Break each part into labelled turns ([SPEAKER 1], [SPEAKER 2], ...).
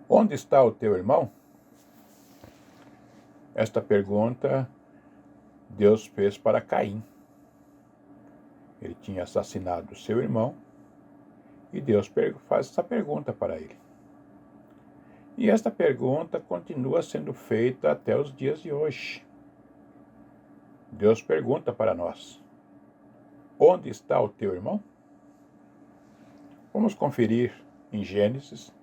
[SPEAKER 1] Onde está o teu irmão? Esta pergunta Deus fez para Caim. Ele tinha assassinado seu irmão e Deus faz essa pergunta para ele. E esta pergunta continua sendo feita até os dias de hoje. Deus pergunta para nós: onde está o teu irmão? Vamos conferir em Gênesis,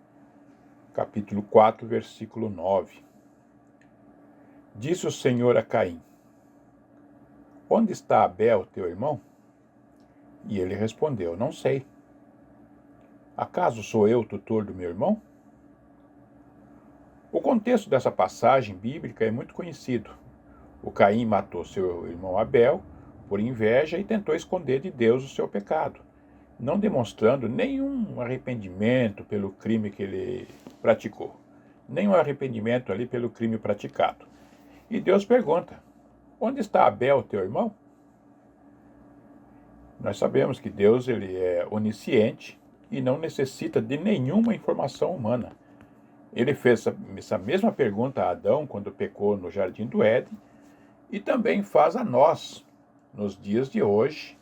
[SPEAKER 1] capítulo 4, versículo 9. Disse o Senhor a Caim: onde está Abel, teu irmão? E ele respondeu: não sei. Acaso sou eu o tutor do meu irmão? O contexto dessa passagem bíblica é muito conhecido. O Caim matou seu irmão Abel por inveja e tentou esconder de Deus o seu pecado, não demonstrando nenhum arrependimento pelo crime que ele praticou, nenhum arrependimento ali pelo crime praticado. E Deus pergunta: onde está Abel, teu irmão? Nós sabemos que Deus ele é onisciente e não necessita de nenhuma informação humana. Ele fez essa mesma pergunta a Adão quando pecou no Jardim do Éden e também faz a nós, nos dias de hoje,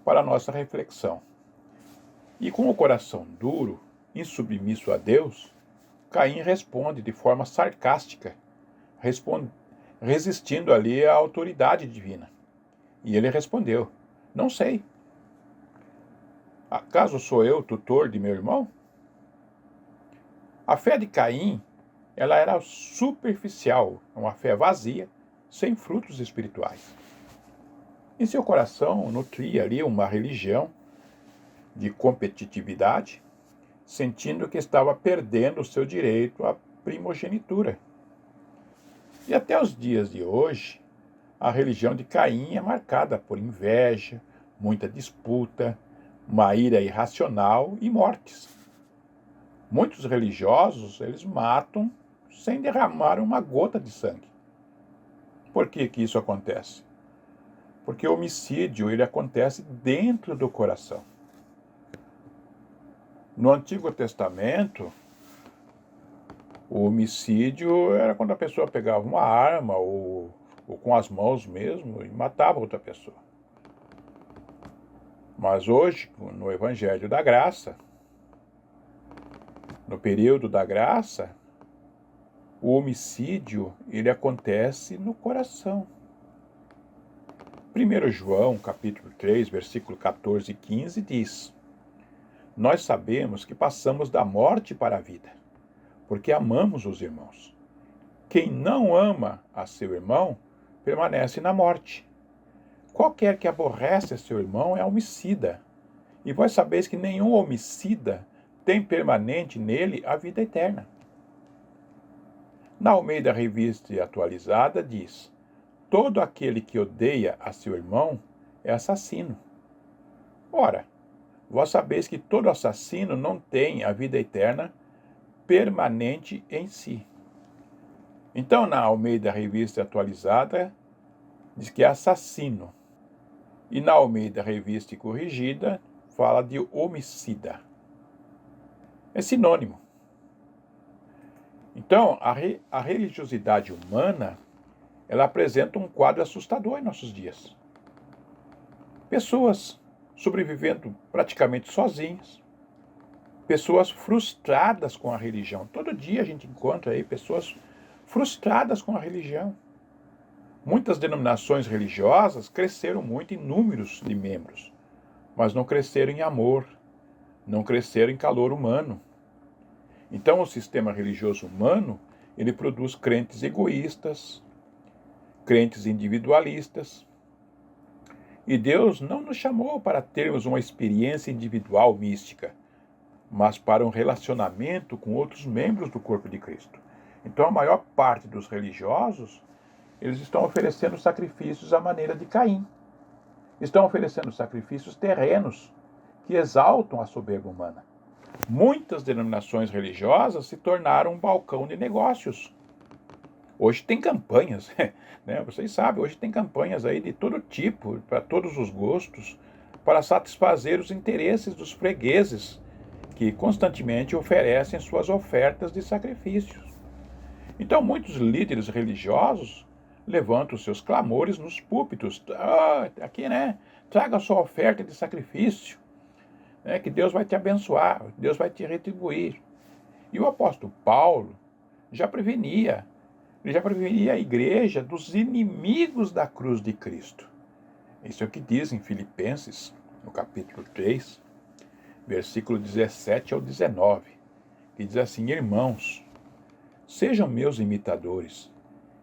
[SPEAKER 1] para a nossa reflexão. E com o coração duro, insubmisso a Deus, Caim responde de forma sarcástica, resistindo ali à autoridade divina. E ele respondeu: não sei. Acaso sou eu o tutor de meu irmão? A fé de Caim, ela era superficial, uma fé vazia, sem frutos espirituais. Em seu coração nutria ali uma religião de competitividade, sentindo que estava perdendo o seu direito à primogenitura. E até os dias de hoje, a religião de Caim é marcada por inveja, muita disputa, uma ira irracional e mortes. Muitos religiosos, eles matam sem derramar uma gota de sangue. Por que isso acontece? Porque o homicídio, ele acontece dentro do coração. No Antigo Testamento, o homicídio era quando a pessoa pegava uma arma ou com as mãos mesmo e matava outra pessoa. Mas hoje, no Evangelho da Graça, no período da graça, o homicídio ele acontece no coração. 1 João, capítulo 3, versículo 14 e 15 diz: nós sabemos que passamos da morte para a vida, porque amamos os irmãos. Quem não ama a seu irmão, permanece na morte. Qualquer que aborrece a seu irmão é homicida. E vós sabeis que nenhum homicida tem permanente nele a vida eterna. Na Almeida Revista Atualizada diz: todo aquele que odeia a seu irmão é assassino. Ora, vós sabeis que todo assassino não tem a vida eterna permanente em si. Então, na Almeida Revista Atualizada, diz que é assassino. E na Almeida Revista Corrigida, fala de homicida. É sinônimo. Então, a religiosidade humana, ela apresenta um quadro assustador em nossos dias. Pessoas sobrevivendo praticamente sozinhas, pessoas frustradas com a religião. Todo dia a gente encontra aí pessoas frustradas com a religião. Muitas denominações religiosas cresceram muito em números de membros, mas não cresceram em amor, não cresceram em calor humano. Então, o sistema religioso humano, ele produz crentes egoístas, crentes individualistas. E Deus não nos chamou para termos uma experiência individual mística, mas para um relacionamento com outros membros do corpo de Cristo. Então, a maior parte dos religiosos, eles estão oferecendo sacrifícios à maneira de Caim. Estão oferecendo sacrifícios terrenos que exaltam a soberba humana. Muitas denominações religiosas se tornaram um balcão de negócios. Hoje tem campanhas, né? Vocês sabem, hoje tem campanhas aí de todo tipo, para todos os gostos, para satisfazer os interesses dos fregueses que constantemente oferecem suas ofertas de sacrifícios. Então, muitos líderes religiosos levantam seus clamores nos púlpitos. Aqui, né? Traga a sua oferta de sacrifício, né, que Deus vai te abençoar, Deus vai te retribuir. E o apóstolo Paulo já prevenia, ele já prevenia a igreja dos inimigos da cruz de Cristo. Isso é o que diz em Filipenses, no capítulo 3, versículo 17 ao 19, que diz assim: irmãos, sejam meus imitadores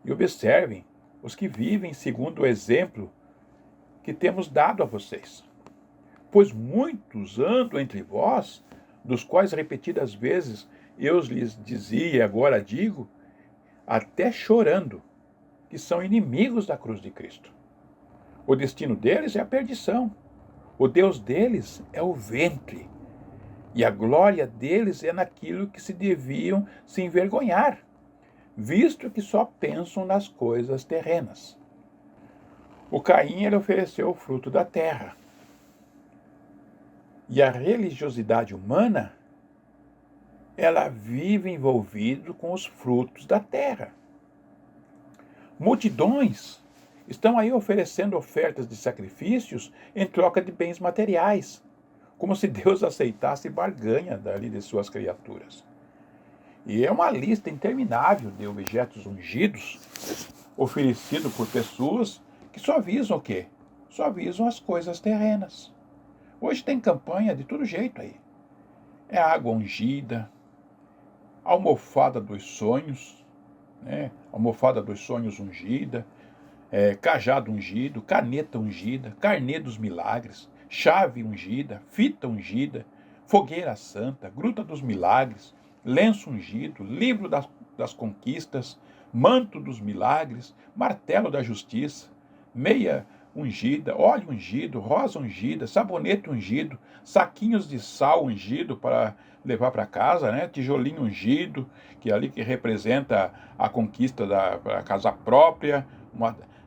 [SPEAKER 1] e observem os que vivem segundo o exemplo que temos dado a vocês. Pois muitos andam entre vós, dos quais repetidas vezes eu lhes dizia e agora digo, até chorando, que são inimigos da cruz de Cristo. O destino deles é a perdição. O Deus deles é o ventre. E a glória deles é naquilo que se deviam se envergonhar, visto que só pensam nas coisas terrenas. O Caim, ele ofereceu o fruto da terra. E a religiosidade humana, ela vive envolvida com os frutos da terra. Multidões estão aí oferecendo ofertas de sacrifícios em troca de bens materiais, como se Deus aceitasse barganha dali de suas criaturas. E é uma lista interminável de objetos ungidos oferecidos por pessoas que só visam o quê? Só visam as coisas terrenas. Hoje tem campanha de todo jeito aí. É água ungida, almofada dos sonhos, né? Almofada dos sonhos ungida, cajado ungido, caneta ungida, carnê dos milagres, chave ungida, fita ungida, fogueira santa, gruta dos milagres, lenço ungido, livro das conquistas, manto dos milagres, martelo da justiça, meia ungida, óleo ungido, rosa ungida, sabonete ungido, saquinhos de sal ungido para levar para casa, né? Tijolinho ungido, que é ali que representa a conquista da casa própria,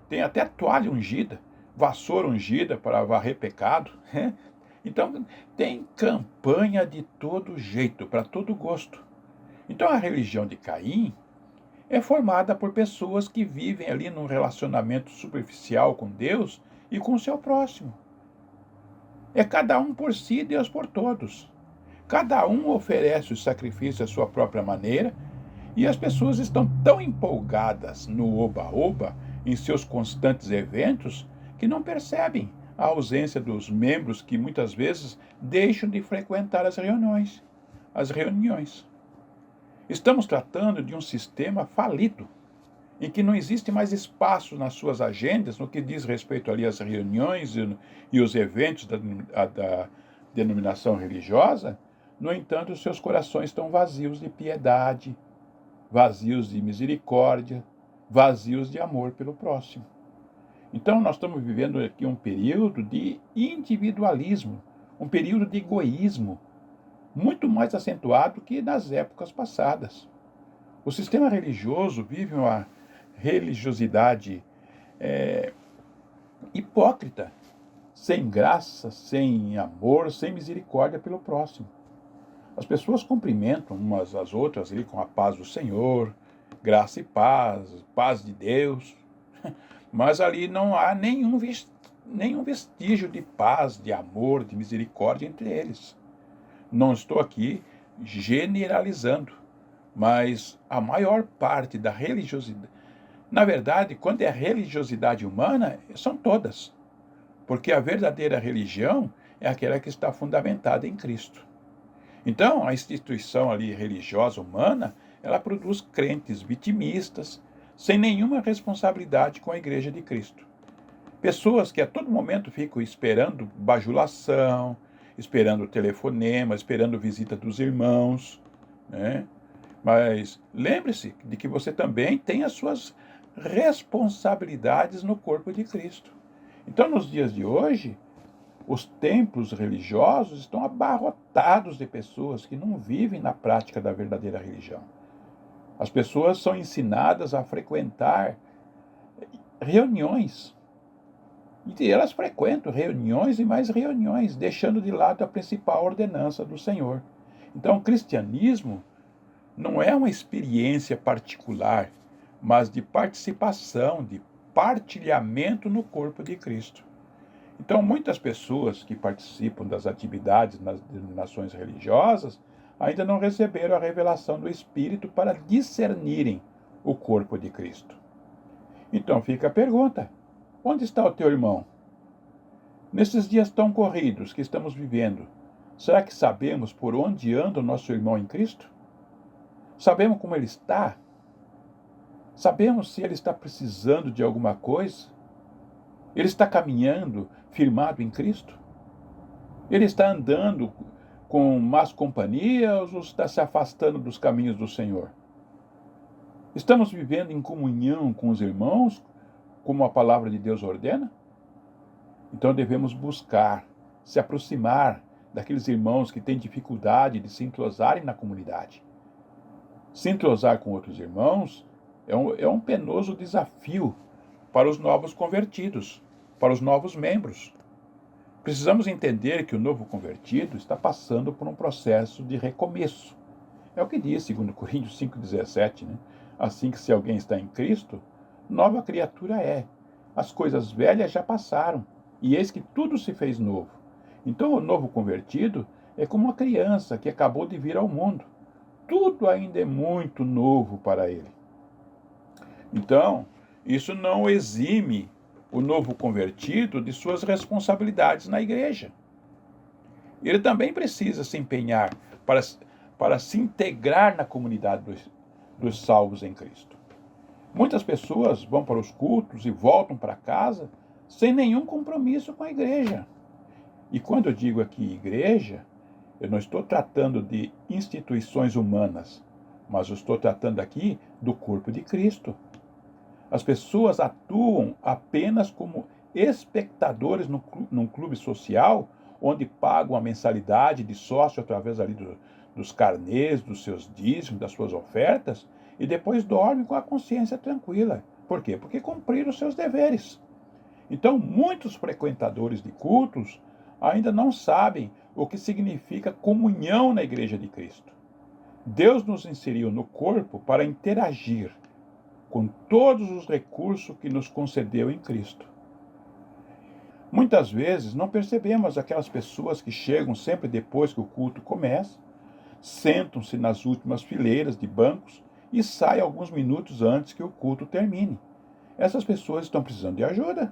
[SPEAKER 1] tem até toalha ungida, vassoura ungida para varrer pecado, né? Então, tem campanha de todo jeito, para todo gosto. Então, a religião de Caim é formada por pessoas que vivem ali num relacionamento superficial com Deus e com o seu próximo. É cada um por si, Deus por todos. Cada um oferece o sacrifício à sua própria maneira e as pessoas estão tão empolgadas no oba-oba, em seus constantes eventos, que não percebem a ausência dos membros que muitas vezes deixam de frequentar as reuniões. Estamos tratando de um sistema falido, em que não existe mais espaço nas suas agendas no que diz respeito ali às reuniões e os eventos da denominação religiosa. No entanto, os seus corações estão vazios de piedade, vazios de misericórdia, vazios de amor pelo próximo. Então, nós estamos vivendo aqui um período de individualismo, um período de egoísmo, muito mais acentuado que nas épocas passadas. O sistema religioso vive uma religiosidade hipócrita, sem graça, sem amor, sem misericórdia pelo próximo. As pessoas cumprimentam umas às outras ali com a paz do Senhor, graça e paz, paz de Deus, mas ali não há nenhum vestígio de paz, de amor, de misericórdia entre eles. Não estou aqui generalizando, mas a maior parte da religiosidade, na verdade, quando é religiosidade humana, são todas, porque a verdadeira religião é aquela que está fundamentada em Cristo. Então, a instituição ali religiosa humana, ela produz crentes vitimistas, sem nenhuma responsabilidade com a Igreja de Cristo. Pessoas que a todo momento ficam esperando bajulação, esperando telefonema, esperando visita dos irmãos, né? Mas lembre-se de que você também tem as suas responsabilidades no corpo de Cristo. Então, nos dias de hoje, os templos religiosos estão abarrotados de pessoas que não vivem na prática da verdadeira religião. As pessoas são ensinadas a frequentar reuniões. E elas frequentam reuniões e mais reuniões, deixando de lado a principal ordenança do Senhor, Então, o cristianismo não é uma experiência particular, mas de participação, de partilhamento no corpo de Cristo. Então, muitas pessoas que participam das atividades nas denominações religiosas ainda não receberam a revelação do Espírito para discernirem o corpo de Cristo. Então fica a pergunta: onde está o teu irmão? Nesses dias tão corridos que estamos vivendo, será que sabemos por onde anda o nosso irmão em Cristo? Sabemos como ele está? Sabemos se ele está precisando de alguma coisa? Ele está caminhando firmado em Cristo? Ele está andando com más companhias ou está se afastando dos caminhos do Senhor? Estamos vivendo em comunhão com os irmãos, como a palavra de Deus ordena? Então devemos buscar se aproximar daqueles irmãos que têm dificuldade de se entrosarem na comunidade. Se entrosar com outros irmãos é um penoso desafio para os novos convertidos, para os novos membros. Precisamos entender que o novo convertido está passando por um processo de recomeço. É o que diz 2 Coríntios 5,17, né? Assim que se alguém está em Cristo, nova criatura é. As coisas velhas já passaram, e eis que tudo se fez novo. Então o novo convertido é como uma criança que acabou de vir ao mundo. Tudo ainda é muito novo para ele. Então, isso não exime o novo convertido de suas responsabilidades na igreja. Ele também precisa se empenhar para se integrar na comunidade dos salvos em Cristo. Muitas pessoas vão para os cultos e voltam para casa sem nenhum compromisso com a igreja. E quando eu digo aqui igreja, eu não estou tratando de instituições humanas, mas eu estou tratando aqui do corpo de Cristo. As pessoas atuam apenas como espectadores num clube social, onde pagam a mensalidade de sócio através ali dos carnês, dos seus dízimos, das suas ofertas, e depois dormem com a consciência tranquila. Por quê? Porque cumpriram os seus deveres. Então, muitos frequentadores de cultos ainda não sabem o que significa comunhão na Igreja de Cristo. Deus nos inseriu no corpo para interagir com todos os recursos que nos concedeu em Cristo. Muitas vezes não percebemos aquelas pessoas que chegam sempre depois que o culto começa, sentam-se nas últimas fileiras de bancos e saem alguns minutos antes que o culto termine. Essas pessoas estão precisando de ajuda.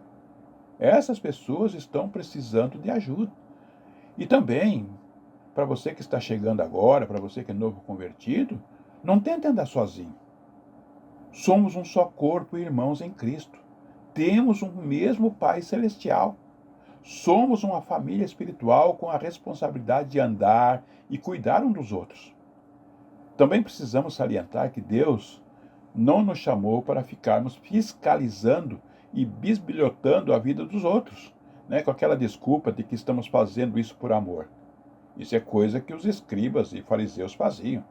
[SPEAKER 1] Essas pessoas estão precisando de ajuda. E também, para você que está chegando agora, para você que é novo convertido, não tente andar sozinho. Somos um só corpo e irmãos em Cristo. Temos um mesmo Pai Celestial. Somos uma família espiritual com a responsabilidade de andar e cuidar um dos outros. Também precisamos salientar que Deus não nos chamou para ficarmos fiscalizando e bisbilhotando a vida dos outros, né, com aquela desculpa de que estamos fazendo isso por amor. Isso é coisa que os escribas e fariseus faziam.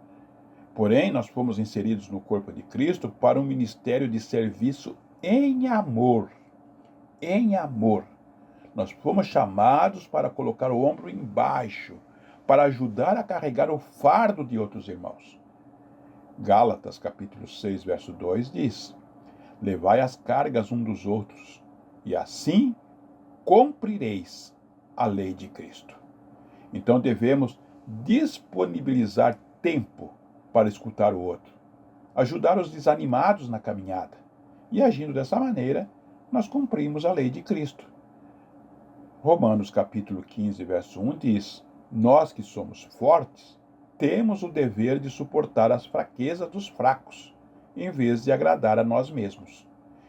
[SPEAKER 1] Porém, nós fomos inseridos no corpo de Cristo para um ministério de serviço em amor. Em amor. Nós fomos chamados para colocar o ombro embaixo, para ajudar a carregar o fardo de outros irmãos. Gálatas, capítulo 6, verso 2, diz: levai as cargas um dos outros, e assim cumprireis a lei de Cristo. Então devemos disponibilizar tempo para escutar o outro, ajudar os desanimados na caminhada. E agindo dessa maneira, nós cumprimos a lei de Cristo. Romanos capítulo 15, verso 1 diz: nós que somos fortes, temos o dever de suportar as fraquezas dos fracos, em vez de agradar a nós mesmos.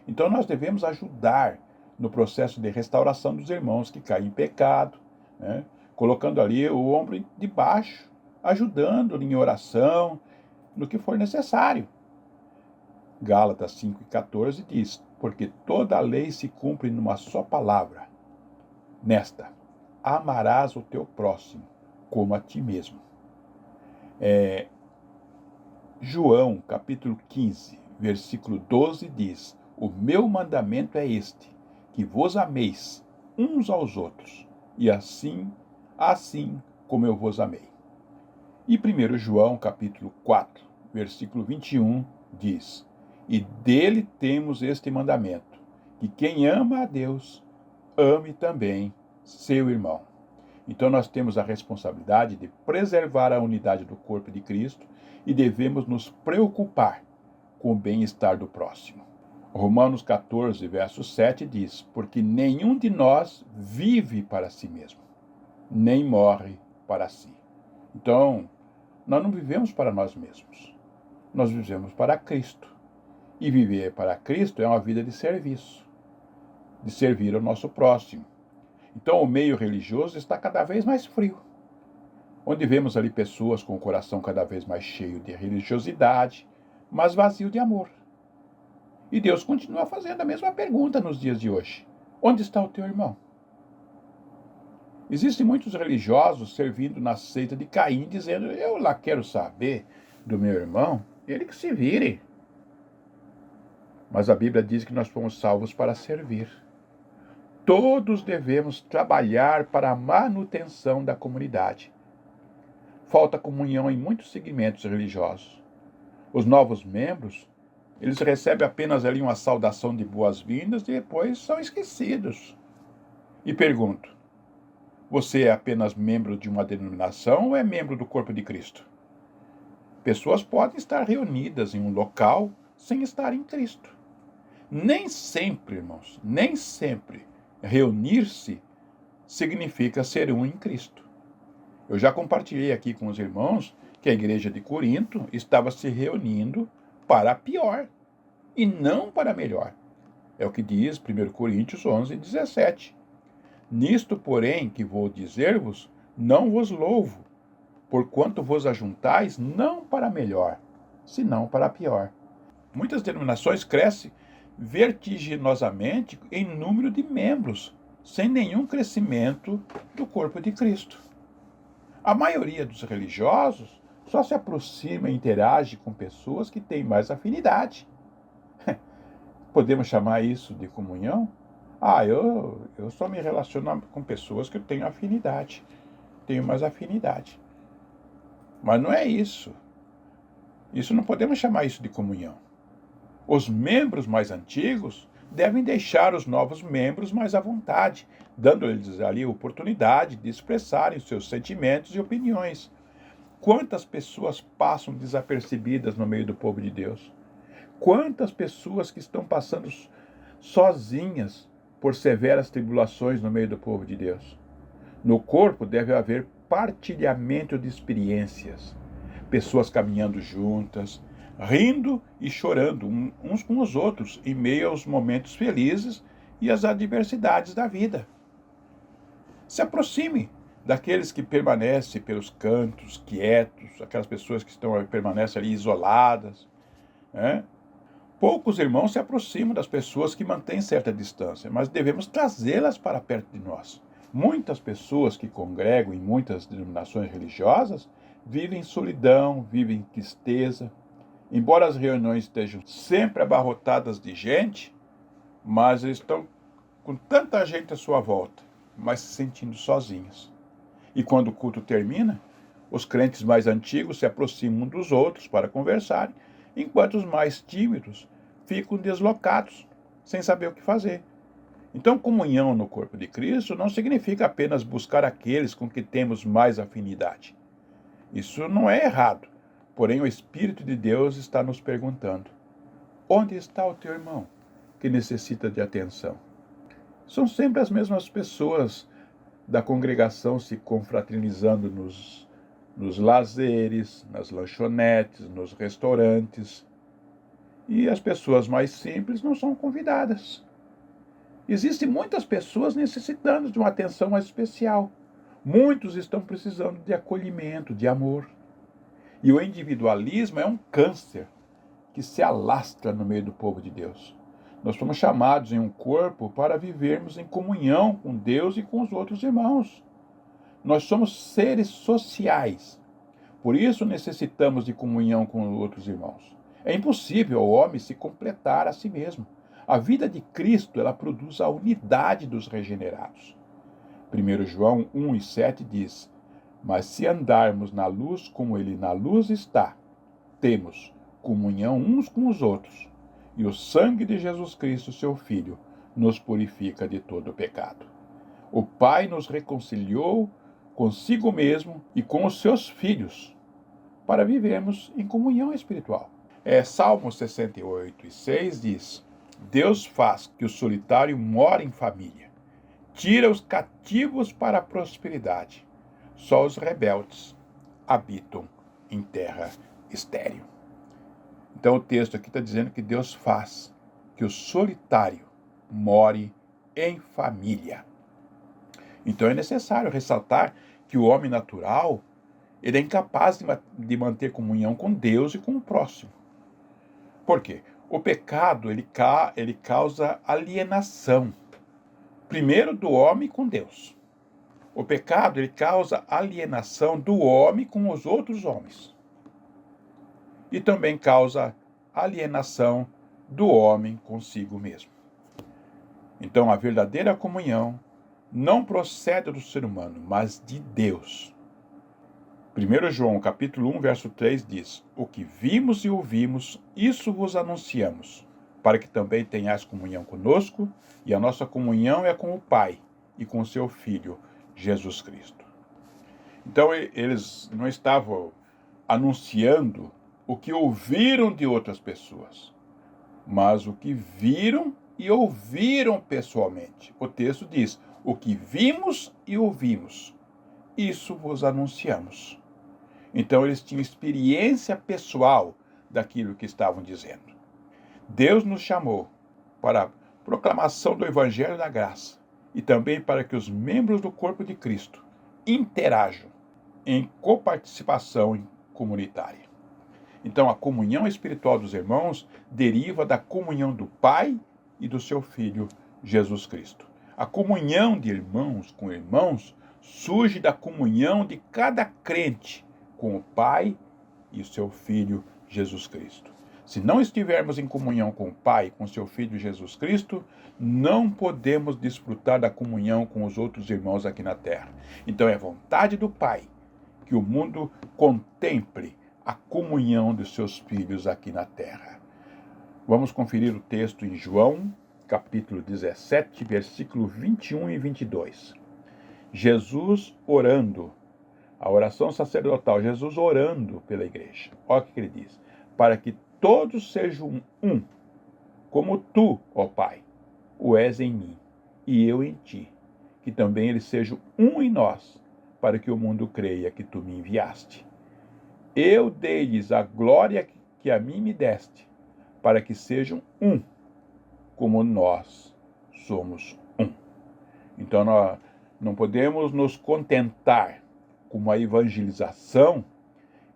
[SPEAKER 1] Então nós devemos ajudar no processo de restauração dos irmãos que caem em pecado, né? Colocando ali o ombro de baixo, ajudando em oração, no que for necessário. Gálatas 5,14 diz: porque toda a lei se cumpre numa só palavra, nesta: amarás o teu próximo como a ti mesmo. João capítulo 15, versículo 12 diz: o meu mandamento é este, que vos ameis uns aos outros, e assim como eu vos amei. E 1 João, capítulo 4, versículo 21, diz: E dele temos este mandamento, que quem ama a Deus, ame também seu irmão. Então nós temos a responsabilidade de preservar a unidade do corpo de Cristo e devemos nos preocupar com o bem-estar do próximo. Romanos 14, verso 7 diz: Porque nenhum de nós vive para si mesmo, nem morre para si. Então, nós não vivemos para nós mesmos. Nós vivemos para Cristo. E viver para Cristo é uma vida de serviço, de servir ao nosso próximo. Então, o meio religioso está cada vez mais frio, onde vemos ali pessoas com o coração cada vez mais cheio de religiosidade, mas vazio de amor. E Deus continua fazendo a mesma pergunta nos dias de hoje: onde está o teu irmão? Existem muitos religiosos servindo na seita de Caim, dizendo: eu lá quero saber do meu irmão, ele que se vire. Mas a Bíblia diz que nós fomos salvos para servir. Todos devemos trabalhar para a manutenção da comunidade. Falta comunhão em muitos segmentos religiosos. Os novos membros, eles recebem apenas ali uma saudação de boas-vindas e depois são esquecidos. E pergunto: você é apenas membro de uma denominação ou é membro do corpo de Cristo? Pessoas podem estar reunidas em um local sem estar em Cristo. Nem sempre, irmãos, nem sempre reunir-se significa ser um em Cristo. Eu já compartilhei aqui com os irmãos que a igreja de Corinto estava se reunindo para pior e não para melhor. É o que diz 1 Coríntios 11, 17. Nisto, porém, que vou dizer-vos, não vos louvo, porquanto vos ajuntais não para melhor, senão para pior. Muitas denominações crescem vertiginosamente em número de membros, sem nenhum crescimento do corpo de Cristo. A maioria dos religiosos só se aproxima e interage com pessoas que têm mais afinidade. Podemos chamar isso de comunhão? Eu só me relaciono com pessoas que eu tenho afinidade, tenho mais afinidade. Mas não é isso. Isso não podemos chamar isso de comunhão. Os membros mais antigos devem deixar os novos membros mais à vontade, dando-lhes ali a oportunidade de expressarem seus sentimentos e opiniões. Quantas pessoas passam desapercebidas no meio do povo de Deus? Quantas pessoas que estão passando sozinhas por severas tribulações no meio do povo de Deus? No corpo deve haver partilhamento de experiências, pessoas caminhando juntas, rindo e chorando uns com os outros em meio aos momentos felizes e às adversidades da vida. Se aproxime daqueles que permanecem pelos cantos, quietos, aquelas pessoas que permanecem ali isoladas, né? Poucos irmãos se aproximam das pessoas que mantêm certa distância, mas devemos trazê-las para perto de nós. Muitas pessoas que congregam em muitas denominações religiosas vivem solidão, vivem tristeza. Embora as reuniões estejam sempre abarrotadas de gente, mas eles estão com tanta gente à sua volta, mas se sentindo sozinhos. E quando o culto termina, os crentes mais antigos se aproximam dos outros para conversarem, enquanto os mais tímidos ficam deslocados, sem saber o que fazer. Então, comunhão no corpo de Cristo não significa apenas buscar aqueles com que temos mais afinidade. Isso não é errado, porém o Espírito de Deus está nos perguntando: onde está o teu irmão que necessita de atenção? São sempre as mesmas pessoas da congregação se confraternizando nos lazeres, nas lanchonetes, nos restaurantes. E as pessoas mais simples não são convidadas. Existem muitas pessoas necessitando de uma atenção mais especial. Muitos estão precisando de acolhimento, de amor. E o individualismo é um câncer que se alastra no meio do povo de Deus. Nós fomos chamados em um corpo para vivermos em comunhão com Deus e com os outros irmãos. Nós somos seres sociais. Por isso necessitamos de comunhão com outros irmãos. É impossível ao homem se completar a si mesmo. A vida de Cristo, ela produz a unidade dos regenerados. 1 João 1:7 diz: Mas se andarmos na luz como ele na luz está, temos comunhão uns com os outros, e o sangue de Jesus Cristo, seu Filho, nos purifica de todo o pecado. O Pai nos reconciliou consigo mesmo e com os seus filhos, para vivermos em comunhão espiritual. Salmo 68:6 diz: Deus faz que o solitário more em família, tira os cativos para a prosperidade. Só os rebeldes habitam em terra estéril. Então o texto aqui está dizendo que Deus faz que o solitário more em família. Então é necessário ressaltar que o homem natural ele é incapaz de manter comunhão com Deus e com o próximo. Por quê? O pecado ele causa alienação, primeiro do homem com Deus. O pecado ele causa alienação do homem com os outros homens. E também causa alienação do homem consigo mesmo. Então a verdadeira comunhão não procede do ser humano, mas de Deus. 1 João capítulo 1, verso 3 diz: O que vimos e ouvimos, isso vos anunciamos, para que também tenhais comunhão conosco, e a nossa comunhão é com o Pai e com seu Filho, Jesus Cristo. Então eles não estavam anunciando o que ouviram de outras pessoas, mas o que viram e ouviram pessoalmente. O texto diz: o que vimos e ouvimos, isso vos anunciamos. Então eles tinham experiência pessoal daquilo que estavam dizendo. Deus nos chamou para a proclamação do Evangelho da Graça e também para que os membros do corpo de Cristo interajam em coparticipação comunitária. Então a comunhão espiritual dos irmãos deriva da comunhão do Pai e do seu Filho, Jesus Cristo. A comunhão de irmãos com irmãos surge da comunhão de cada crente com o Pai e o seu Filho, Jesus Cristo. Se não estivermos em comunhão com o Pai e com o seu Filho, Jesus Cristo, não podemos desfrutar da comunhão com os outros irmãos aqui na terra. Então é vontade do Pai que o mundo contemple a comunhão dos seus filhos aqui na terra. Vamos conferir o texto em João, capítulo 17, versículo 21 e 22. Jesus orando, a oração sacerdotal, Jesus orando pela igreja. Olha o que ele diz: para que todos sejam um, como tu, ó Pai, o és em mim, e eu em ti, que também eles sejam um em nós, para que o mundo creia que tu me enviaste. Eu dei-lhes a glória que a mim me deste, para que sejam um, como nós somos um. Então nós não podemos nos contentar com a evangelização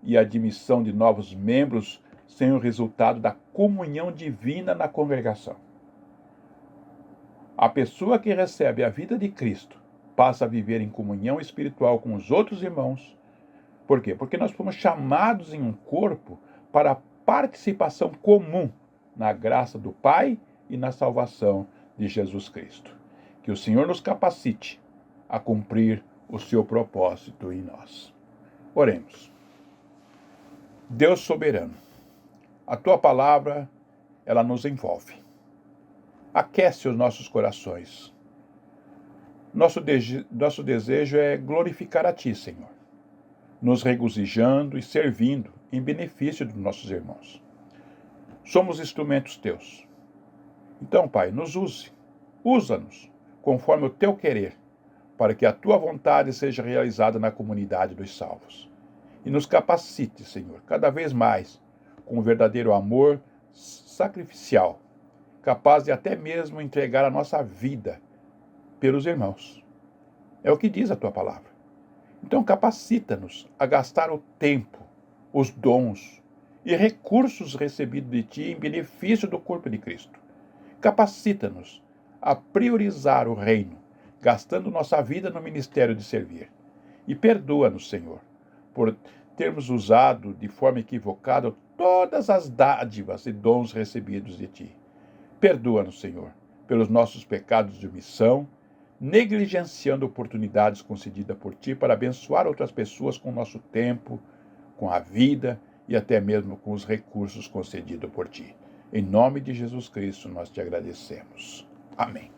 [SPEAKER 1] e a admissão de novos membros sem o resultado da comunhão divina na congregação. A pessoa que recebe a vida de Cristo passa a viver em comunhão espiritual com os outros irmãos. Por quê? Porque nós fomos chamados em um corpo para a participação comum na graça do Pai e na salvação de Jesus Cristo. Que o Senhor nos capacite a cumprir o seu propósito em nós. Oremos. Deus soberano, a tua palavra, ela nos envolve. Aquece os nossos corações. Nosso desejo é glorificar a ti, Senhor, nos regozijando e servindo em benefício dos nossos irmãos. Somos instrumentos teus. Então, Pai, nos use. Usa-nos conforme o teu querer, para que a tua vontade seja realizada na comunidade dos salvos. E nos capacite, Senhor, cada vez mais, com um verdadeiro amor sacrificial, capaz de até mesmo entregar a nossa vida pelos irmãos. É o que diz a tua palavra. Então capacita-nos a gastar o tempo, os dons e recursos recebidos de ti em benefício do corpo de Cristo. Capacita-nos a priorizar o reino, gastando nossa vida no ministério de servir. E perdoa-nos, Senhor, por termos usado de forma equivocada todas as dádivas e dons recebidos de ti. Perdoa-nos, Senhor, pelos nossos pecados de omissão, negligenciando oportunidades concedidas por Ti para abençoar outras pessoas com o nosso tempo, com a vida e até mesmo com os recursos concedidos por Ti. Em nome de Jesus Cristo, nós te agradecemos. Amém.